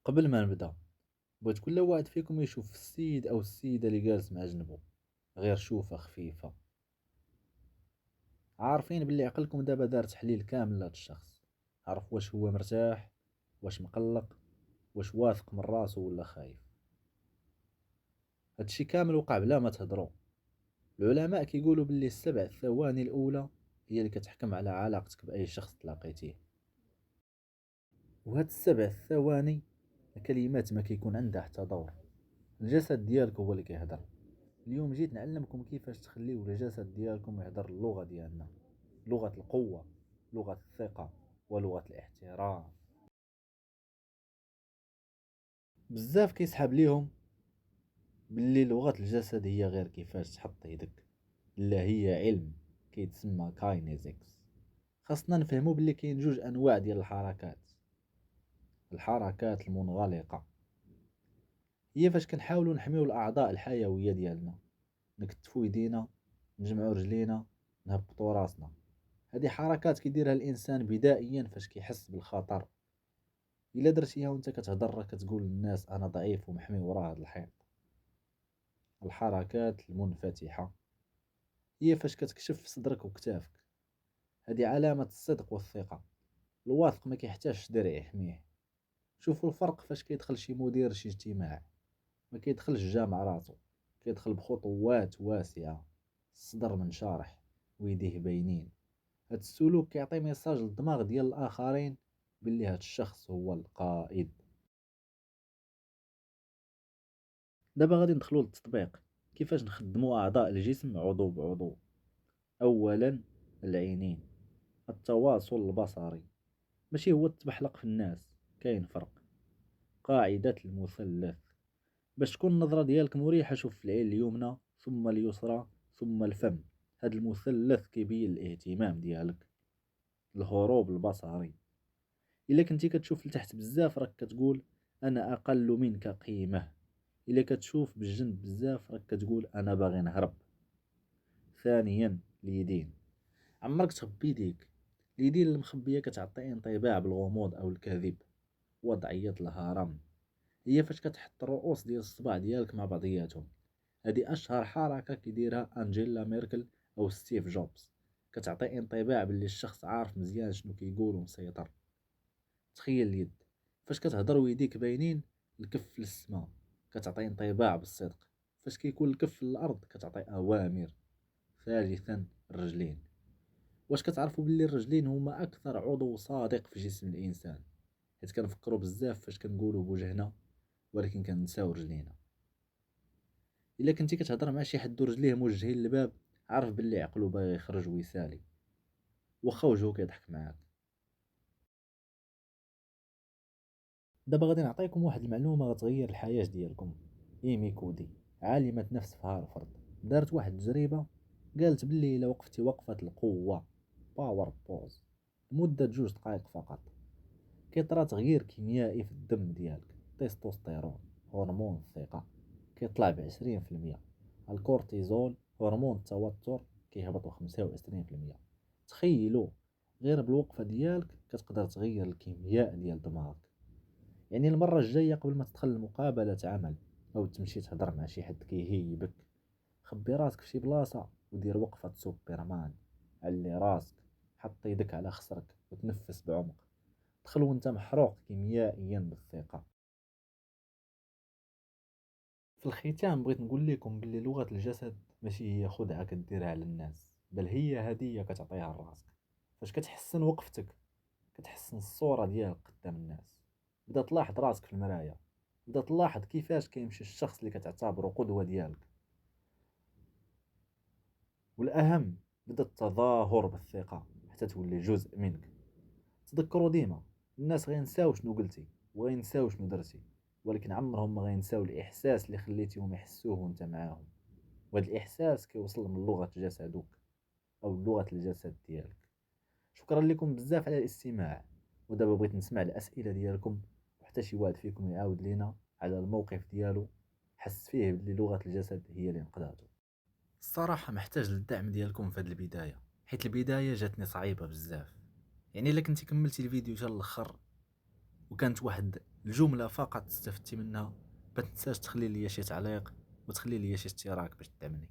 قبل ما نبدا، بغيت كل واحد فيكم يشوف السيد او السيده اللي جالس مع جنبه، غير شوفه خفيفه. عارفين باللي عقلكم دابا دار تحليل كامل لهاد الشخص، عرف واش هو مرتاح، واش مقلق، واش واثق من راسو ولا خايف. هادشي كامل وقع بلا ما تهضروا. العلماء كيقولوا باللي السبع ثواني الاولى هي اللي كتحكم على علاقتك باي شخص تلاقيتيه. وهاد السبع ثواني الكلمات ما كيكون عندها حتى دور. الجسد ديالك هو اللي كيهضر. اليوم جيت نعلمكم كيفاش تخليو الجسد ديالكم يهضر اللغة ديالنا، لغة القوة، لغة الثقة، ولغة الاحترام. بزاف كيسحاب ليهم باللي لغة الجسد هي غير كيفاش تحط يدك، لا هي علم كيتسمى كاينيزيكس. خاصنا نفهمو باللي كاين جوج انواع ديال الحركات. الحركات المنغلقة هي فاش كنحاولوا نحميو الاعضاء الحيوية ديالنا، نكتفو يدينا، نجمعو رجلينا، نهبطو راسنا. هذه حركات كيديرها الانسان بدائيا فاش كيحس بالخطر. الا درتيها وانت كتهضر راه كتقول للناس انا ضعيف ومحمي ورا هذا الحيط. الحركات المنفتحه هي فاش كتكشف صدرك وكتافك، هذه علامه الصدق والثقه. الواثق ما كيحتاجش درع يحميه. شوفوا الفرق فاش كيدخل شي مدير شي اجتماع، ما كيدخلش جامع راسو، كيدخل بخطوات واسعه، الصدر منشرح ويديه باينين. هاد السلوك كيعطي ميساج للدماغ ديال الاخرين باللي هاد الشخص هو القائد. دابا غادي ندخلوا للتطبيق، كيفاش نخدموا اعضاء الجسم عضو بعضو. اولا العينين، التواصل البصري ماشي هو التبحلق في الناس، كاين فرق. قاعدة المثلث، باش تكون النظرة ديالك مريحة شوف في العين اليمنى ثم اليسرى ثم الفم. هاد المثلث كيبين الاهتمام ديالك. الهروب البصري، الا كنتي كتشوف لتحت بزاف راك كتقول انا اقل منك قيمة. الا كتشوف بالجنب بزاف راك كتقول انا باغي نهرب. ثانيا اليدين، عمرك تخبي يديك؟ اليدين المخبيه كتعطي انطباع بالغموض او الكذب. وضعيه الهرم هي فاش كتحط الرؤوس ديال الصباع ديالك مع بعضياتهم. هذه اشهر حركه كيديرها انجيلا ميركل او ستيف جوبز، كتعطي انطباع باللي الشخص عارف مزيان شنو كيقول ومسيطر. تخيل اليد، فاش كتهضر ويديك باينين، الكف للسما كتعطي انطباع بالصدق، فاش كيكون الكف للارض كتعطي اوامر. ثالثا الرجلين، واش كتعرفوا باللي الرجلين هما اكثر عضو صادق في جسم الانسان؟ حيت كنفكروا بزاف فاش كنقولوا بوجهنا ولكن كنساو رجلينا. الا كنتي كتهضر مع شي حد ورجليه موجهين للباب، عارف باللي عقلو باغي يخرج ويسالي، واخا وجهو كيضحك معاك. دابا غادي نعطيكم واحد المعلومه غتغير الحياه ديالكم. ايمي كودي، عالمه نفس في هارفارد، دارت واحد التجربه. قالت باللي الا وقفتي وقفه القوه، باور بوز، لمده 2 دقائق فقط، كيطرا تغيير كيميائي في الدم ديالك. تستوستيرون هرمون الثقة كيطلع ب20%. الكورتيزول هرمون التوتر كيهبط ب25%. تخيلوا، غير بالوقفة ديالك كتقدر تغير الكيمياء ديال دماغك. يعني المرة الجاية قبل ما تدخل لمقابلة عمل أو تمشي تهضر مع شي حد كيهيبك، خبي راسك في شي بلاصة ودير وقفة سوبرمان. علي راسك، حط يدك على خصرك وتنفس بعمق. دخل وانت محروق كيميائيا بالثقة. في الختام بغيت نقول لكم باللي لغة الجسد ماشي هي خدعة كديرها على الناس، بل هي هدية كتعطيها لراسك. فاش كتحسن وقفتك كتحسن الصورة ديالك قدام الناس. بدا تلاحظ راسك في المرايا، بدا تلاحظ كيفاش كيمشي الشخص اللي كتعتبره قدوة ديالك. والأهم، بدا التظاهر بالثقة حتى تولي جزء منك. تذكروا ديما، الناس غينساو شنو قلتي وغينساو شنو درتي، ولكن عمرهم ما غينساو الاحساس اللي خليتيهم يحسوه وانت معاهم. وهذا الاحساس كيوصل من لغة جسدك او لغة الجسد ديالك. شكرا لكم بزاف على الاستماع. ودابا بغيت نسمع الاسئله ديالكم، وحتى شي واحد فيكم يعاود لينا على الموقف ديالو حس فيه بلي لغة الجسد هي اللي نقذاتو. الصراحة محتاج للدعم ديالكم في هذه البداية، حيت البداية جاتني صعيبة بزاف. يعني الا كنتي كملتي الفيديو حتى الاخر وكانت واحد الجملة فقط استفدتي منها، ما تنساش تخلي لي شي تعليق وتخلي لي شي اشتراك باش تدعمني.